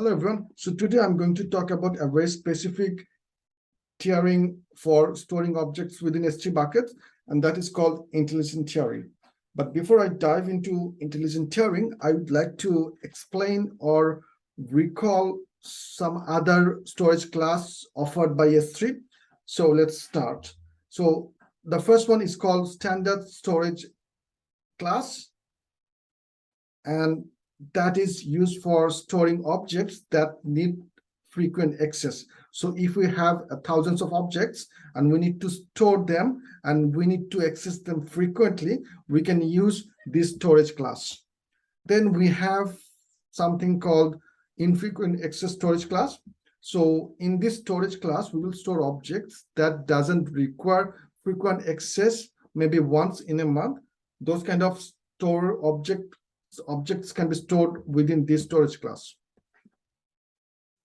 Hello everyone. So today I'm going to talk about a very specific tiering for storing objects within S3 buckets, and that is called intelligent tiering. But before I dive into intelligent tiering, I would like to explain or recall some other storage class offered by S3. So let's start. So the first one is called standard storage class, and that is used for storing objects that need frequent access. So if we have thousands of objects and we need to store them and we need to access them frequently, we can use this storage class. Then we have something called infrequent access storage class. So in this storage class, we will store objects that doesn't require frequent access, maybe once in a month. Those kind of store objects can be stored within this storage class.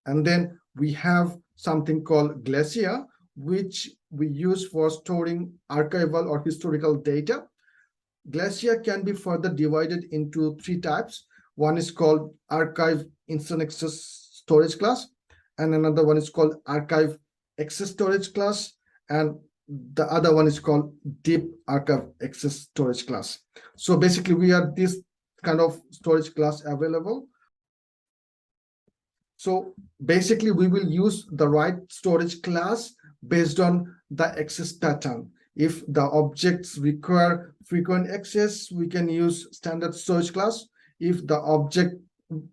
And then we have something called Glacier, which we use for storing archival or historical data. Glacier can be further divided into three types. One is called archive instant access storage class, and another one is called archive access storage class, and the other one is called deep archive access storage class. So basically we have this kind of storage class available. So basically we will use the right storage class based on the access pattern. If the objects require frequent access, we can use standard storage class. If the object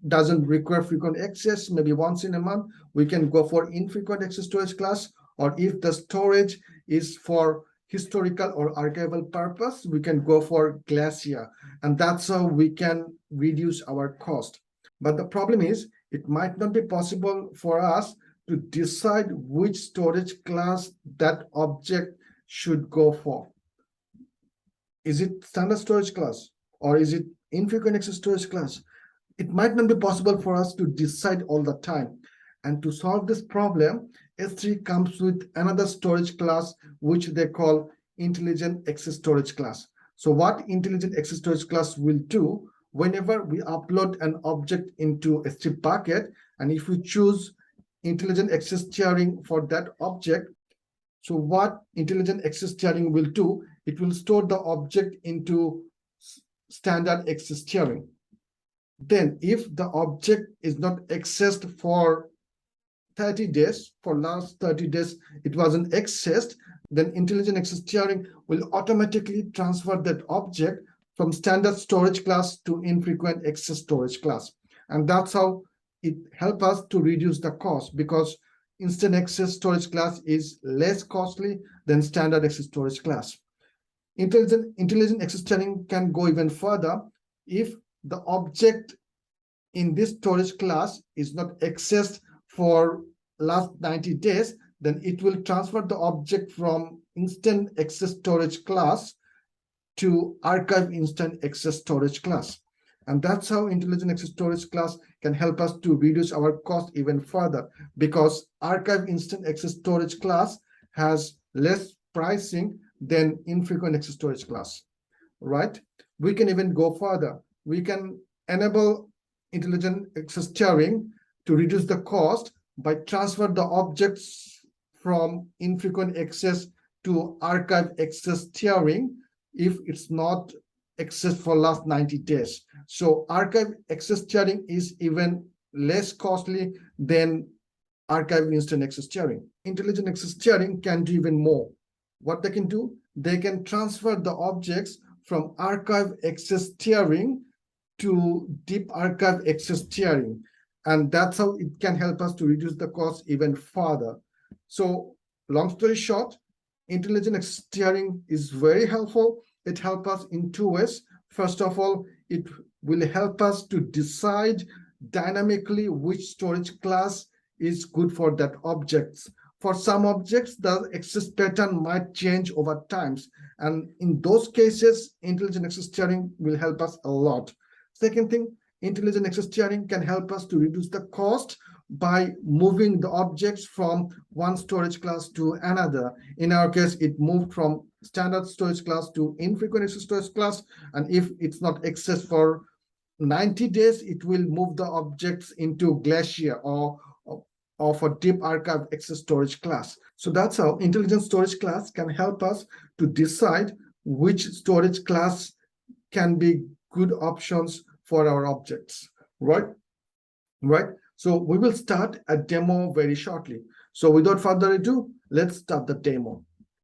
doesn't require frequent access, maybe once in a month, we can go for infrequent access storage class. Or if the storage is for historical or archival purpose, we can go for Glacier, and that's how we can reduce our cost. But the problem is it might not be possible for us to decide which storage class that object should go for. Is it standard storage class or is it infrequent access storage class? It might not be possible for us to decide all the time. And to solve this problem, S3 comes with another storage class, which they call intelligent access storage class. So what intelligent access storage class will do, whenever we upload an object into S3 bucket, and if we choose intelligent access tiering for that object, so what intelligent access tiering will do, it will store the object into standard access tiering. Then if the object is not accessed for 30 days, for last 30 days it wasn't accessed, then intelligent access tiering will automatically transfer that object from standard storage class to infrequent access storage class. And that's how it helps us to reduce the cost, because instant access storage class is less costly than standard access storage class. Intelligent access tiering can go even further. If the object in this storage class is not accessed for last 90 days, then it will transfer the object from instant access storage class to archive instant access storage class. And that's how intelligent access storage class can help us to reduce our cost even further, because archive instant access storage class has less pricing than infrequent access storage class, right? We can even go further. We can enable intelligent access tiering to reduce the cost by transfer the objects from infrequent access to archive access tiering if it's not accessed for last 90 days. So archive access tiering is even less costly than archive instant access tiering. Intelligent access tiering can do even more. What they can do, they can transfer the objects from archive access tiering to deep archive access tiering. And that's how it can help us to reduce the cost even further. So long story short, intelligent access tiering is very helpful. It helps us in two ways. First of all, it will help us to decide dynamically which storage class is good for that objects. For some objects, the access pattern might change over times. And in those cases, intelligent access tiering will help us a lot. Second thing, intelligent access tiering can help us to reduce the cost by moving the objects from one storage class to another. In our case, it moved from standard storage class to infrequent access storage class. And if it's not accessed for 90 days, it will move the objects into Glacier or for deep archive access storage class. So that's how intelligent storage class can help us to decide which storage class can be good options for our objects, right? Right. So we will start a demo very shortly. So without further ado, let's start the demo.